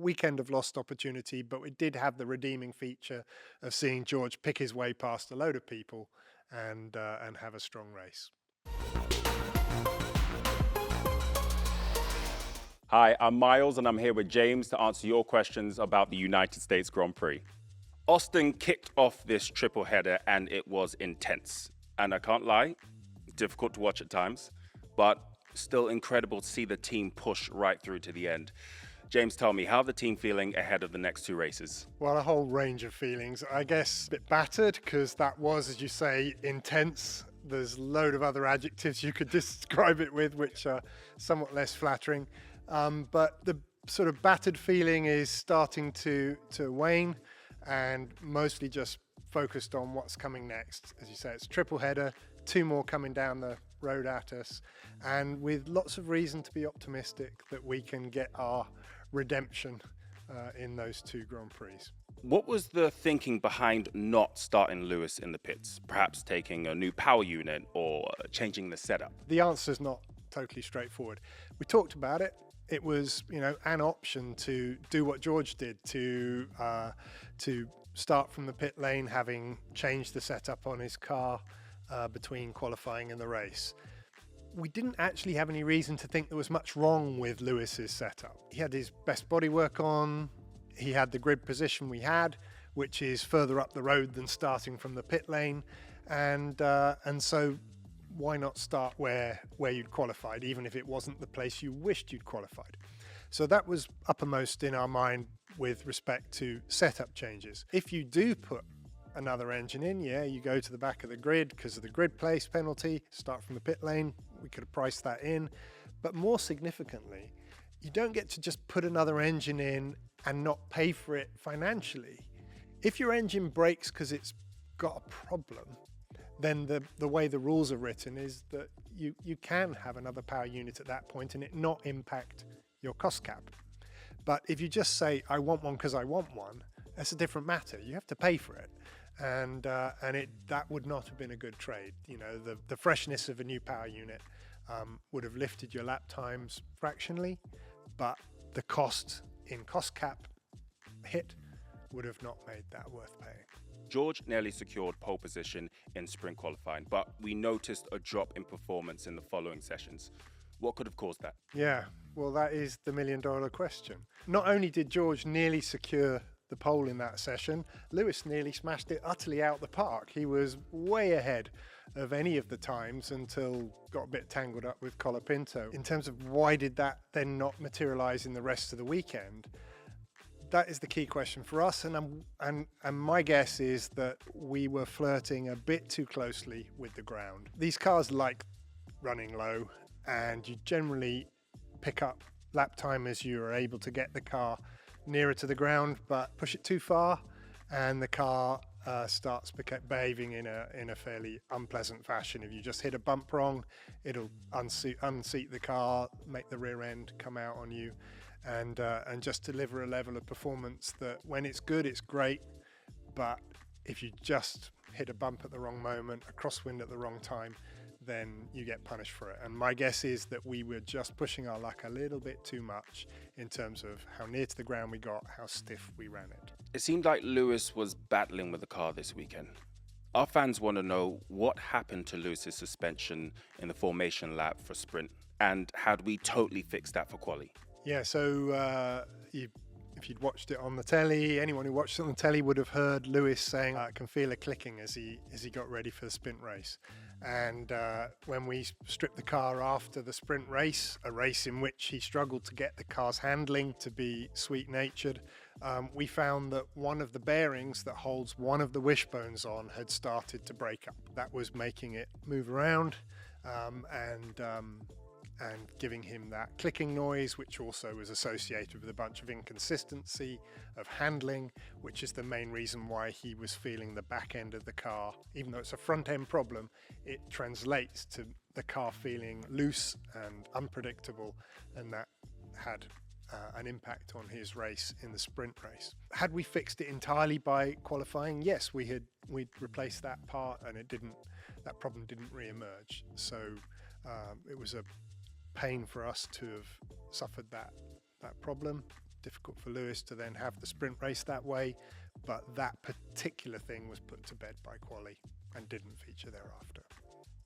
weekend of lost opportunity, but it did have the redeeming feature of seeing George pick his way past a load of people and have a strong race. Hi, I'm Miles, and I'm here with James to answer your questions about the United States Grand Prix. Austin kicked off this triple header, and it was intense. And I can't lie, difficult to watch at times, but still incredible to see the team push right through to the end. James, tell me, how are the team feeling ahead of the next two races? Well, a whole range of feelings. I guess a bit battered because that was, as you say, intense. There's a load of other adjectives you could describe it with, which are somewhat less flattering. But the sort of battered feeling is starting to wane, and mostly just focused on what's coming next. As you say, it's triple header, 2 more coming down the road at us, and with lots of reason to be optimistic that we can get our redemption in those 2 Grand Prix. What was the thinking behind not starting Lewis in the pits? Perhaps taking a new power unit or changing the setup? The answer's not totally straightforward. We talked about it. It was, an option to do what George did, to start from the pit lane, having changed the setup on his car between qualifying and the race. We didn't actually have any reason to think there was much wrong with Lewis's setup. He had his best bodywork on. He had the grid position we had, which is further up the road than starting from the pit lane, and so why not start where you'd qualified, even if it wasn't the place you wished you'd qualified? So that was uppermost in our mind with respect to setup changes. If you do put another engine in, you go to the back of the grid because of the grid place penalty, start from the pit lane. We could have priced that in. But more significantly, you don't get to just put another engine in and not pay for it financially. If your engine breaks because it's got a problem, then the way the rules are written is that you can have another power unit at that point and it not impact your cost cap. But if you just say, I want one because I want one, that's a different matter. You have to pay for it. And that would not have been a good trade. The freshness of a new power unit would have lifted your lap times fractionally, but the cost cap hit would have not made that worth paying. George nearly secured pole position in sprint qualifying, but we noticed a drop in performance in the following sessions. What could have caused that? Yeah, well, that is the million-dollar question. Not only did George nearly secure the pole in that session, Lewis nearly smashed it utterly out the park. He was way ahead of any of the times until got a bit tangled up with Colapinto. In terms of why did that then not materialize in the rest of the weekend, that is the key question for us, and my guess is that we were flirting a bit too closely with the ground. These cars like running low, and you generally pick up lap time as you are able to get the car nearer to the ground, but push it too far and the car starts behaving in a fairly unpleasant fashion. If you just hit a bump wrong, it'll unseat the car, make the rear end come out on you, and just deliver a level of performance that when it's good, it's great, but if you just hit a bump at the wrong moment, a crosswind at the wrong time, then you get punished for it. And my guess is that we were just pushing our luck a little bit too much in terms of how near to the ground we got, how stiff we ran it. It seemed like Lewis was battling with the car this weekend. Our fans want to know what happened to Lewis's suspension in the formation lap for sprint, and how do we totally fix that for quali? Yeah, so if you'd watched it on the telly, anyone who watched it on the telly would have heard Lewis saying, I can feel a clicking as he got ready for the sprint race. And when we stripped the car after the sprint race, a race in which he struggled to get the car's handling to be sweet-natured, we found that one of the bearings that holds one of the wishbones on had started to break up. That was making it move around and giving him that clicking noise, which also was associated with a bunch of inconsistency of handling, which is the main reason why he was feeling the back end of the car. Even though it's a front end problem, it translates to the car feeling loose and unpredictable, and that had an impact on his race in the sprint race. Had we fixed it entirely by qualifying? Yes, we'd replaced that part, and that problem didn't re-emerge. So it was a pain for us to have suffered that problem. difficult for Lewis to then have the sprint race that way. But that particular thing was put to bed by quali and didn't feature thereafter.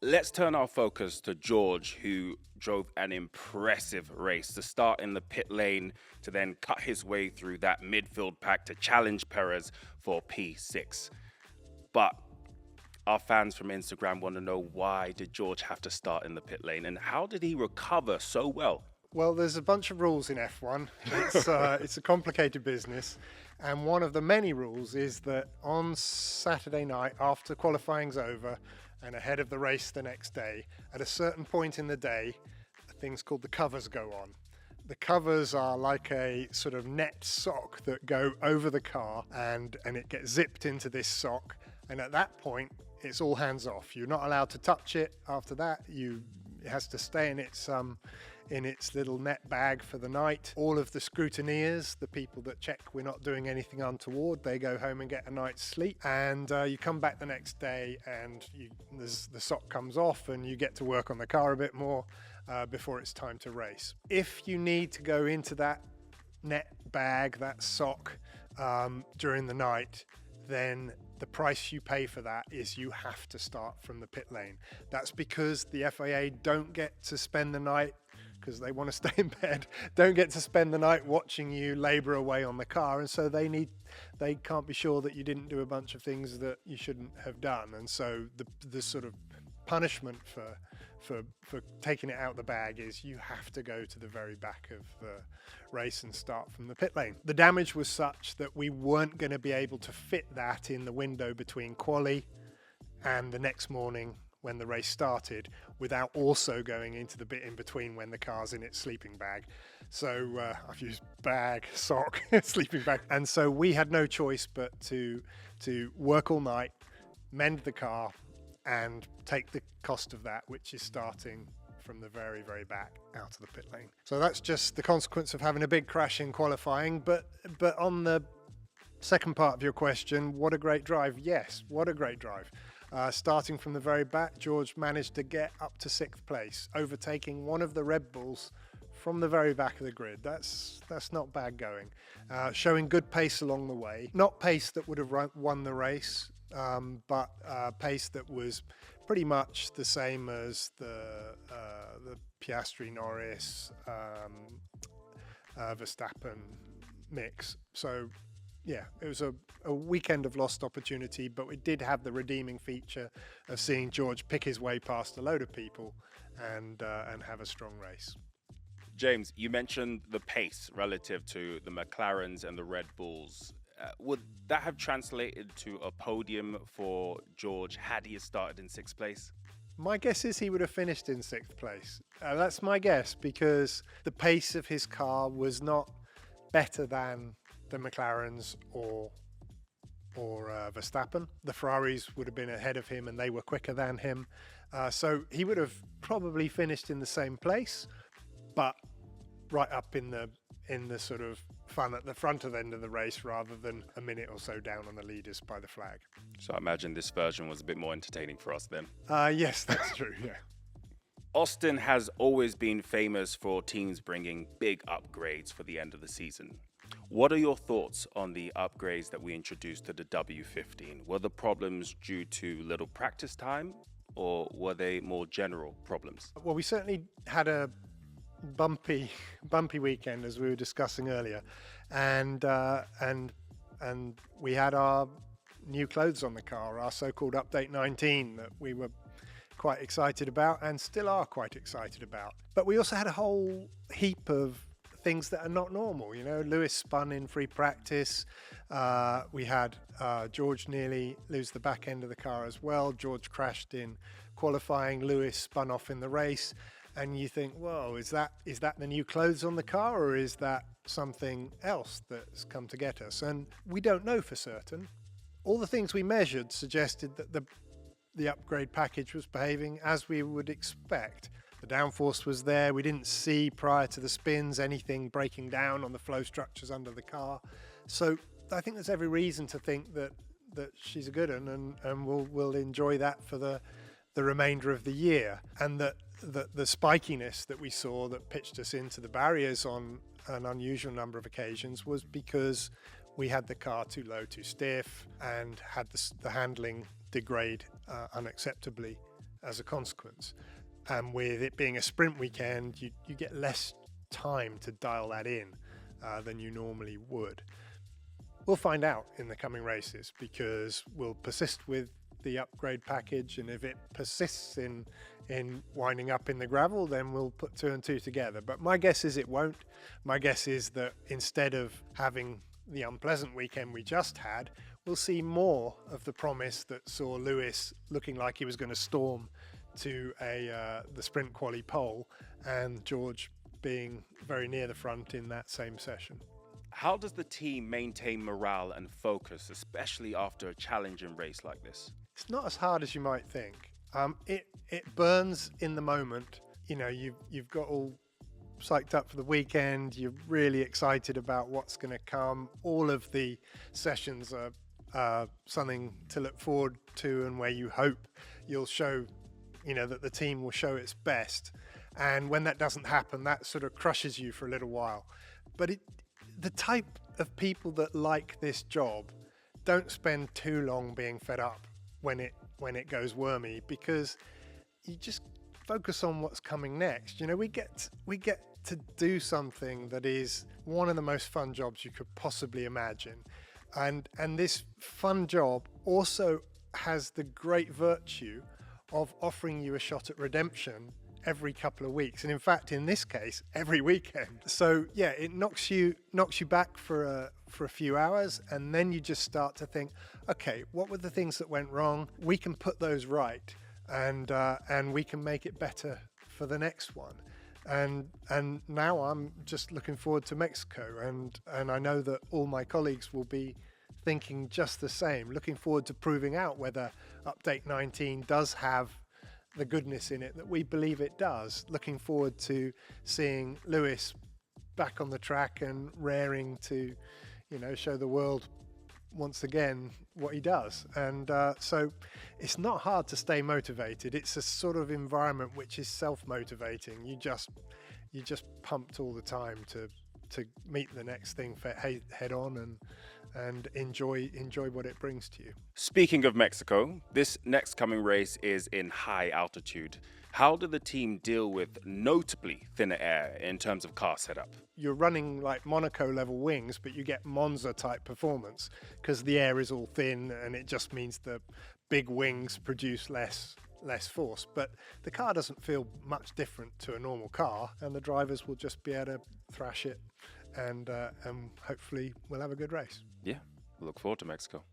Let's turn our focus to George, who drove an impressive race to start in the pit lane, to then cut his way through that midfield pack to challenge Perez for P6. But our fans from Instagram want to know, why did George have to start in the pit lane, and how did he recover so well? Well, there's a bunch of rules in F1. It's a complicated business. And one of the many rules is that on Saturday night, after qualifying's over and ahead of the race the next day, at a certain point in the day, things called the covers go on. The covers are like a sort of net sock that go over the car, and it gets zipped into this sock. And at that point, it's all hands off. You're not allowed to touch it. After that, it has to stay in its little net bag for the night. All of the scrutineers, the people that check we're not doing anything untoward, they go home and get a night's sleep. And you come back the next day, and the sock comes off, and you get to work on the car a bit more before it's time to race. If you need to go into that net bag, that sock, during the night, then the price you pay for that is you have to start from the pit lane. That's because the FIA don't get to spend the night, because they want to stay in bed, don't get to spend the night watching you labour away on the car, and so they can't be sure that you didn't do a bunch of things that you shouldn't have done. And so the sort of punishment for taking it out the bag is you have to go to the very back of the race and start from the pit lane. The damage was such that we weren't going to be able to fit that in the window between quali and the next morning when the race started, without also going into the bit in between when the car's in its sleeping bag. So I've used bag, sock, sleeping bag. And so we had no choice but to work all night, mend the car, and take the cost of that, which is starting from the very, very back out of the pit lane. So that's just the consequence of having a big crash in qualifying. But on the second part of your question, what a great drive. Yes, what a great drive. Starting from the very back, George managed to get up to 6th place, overtaking one of the Red Bulls from the very back of the grid. That's not bad going. Showing good pace along the way. Not pace that would have won the race, but pace that was pretty much the same as the Piastri, Norris, Verstappen mix. So yeah, it was a weekend of lost opportunity, but we did have the redeeming feature of seeing George pick his way past a load of people and have a strong race. James, you mentioned the pace relative to the McLarens and the Red Bulls. Would that have translated to a podium for George had he started in 6th place? My guess is he would have finished in 6th place. That's my guess, because the pace of his car was not better than the McLarens or Verstappen. The Ferraris would have been ahead of him, and they were quicker than him. So he would have probably finished in the same place, but right up in the sort of fun at the front of the end of the race, rather than a minute or so down on the leaders by the flag. So I imagine this version was a bit more entertaining for us then. Yes, that's true, yeah. Austin has always been famous for teams bringing big upgrades for the end of the season. What are your thoughts on the upgrades that we introduced to the W15? Were the problems due to little practice time, or were they more general problems? Well, we certainly had a bumpy weekend, as we were discussing earlier, and we had our new clothes on the car, our so-called Update 19, that we were quite excited about and still are quite excited about. But we also had a whole heap of things that are not normal. You know, Lewis spun in free practice. We had George nearly lose the back end of the car as well. George crashed in qualifying. Lewis spun off in the race. And you think, whoa, is that the new clothes on the car, or is that something else that's come to get us? And we don't know for certain. All the things we measured suggested that the upgrade package was behaving as we would expect. The downforce was there. We didn't see prior to the spins anything breaking down on the flow structures under the car. So I think there's every reason to think that she's a good one, and we'll enjoy that for the remainder of the year. And that the spikiness that we saw that pitched us into the barriers on an unusual number of occasions was because we had the car too low, too stiff, and had the handling degrade unacceptably as a consequence. And with it being a sprint weekend, you get less time to dial that in than you normally would. We'll find out in the coming races, because we'll persist with the upgrade package, and if it persists in winding up in the gravel, then we'll put 2 and 2 together. But my guess is it won't. My guess is that instead of having the unpleasant weekend we just had, we'll see more of the promise that saw Lewis looking like he was going to storm to the sprint quali pole, and George being very near the front in that same session. How does the team maintain morale and focus, especially after a challenging race like this? It's not as hard as you might think. It burns in the moment. You know, you've got all psyched up for the weekend. You're really excited about what's going to come. All of the sessions are something to look forward to, and where you hope you'll show, you know, that the team will show its best. And when that doesn't happen, that sort of crushes you for a little while. But the type of people that like this job don't spend too long being fed up when it goes wormy, because you just focus on what's coming next. You know, we get to do something that is one of the most fun jobs you could possibly imagine, and this fun job also has the great virtue of offering you a shot at redemption every couple of weeks, and in fact, in this case, every weekend. So yeah, it knocks you back for a few hours, and then you just start to think, okay, what were the things that went wrong? We can put those right, and we can make it better for the next one. And now I'm just looking forward to Mexico, and I know that all my colleagues will be thinking just the same, looking forward to proving out whether Update 19 does have the goodness in it that we believe it does. Looking forward to seeing Lewis back on the track and raring to, you know, show the world once again what he does. And so it's not hard to stay motivated. It's a sort of environment which is self-motivating. You just pumped all the time to meet the next thing head on and enjoy what it brings to you. Speaking of Mexico, this next coming race is in high altitude. How did the team deal with notably thinner air in terms of car setup? You're running like Monaco level wings, but you get Monza type performance because the air is all thin, and it just means the big wings produce less force. But the car doesn't feel much different to a normal car, and the drivers will just be able to thrash it, and hopefully we'll have a good race. Yeah, look forward to Mexico.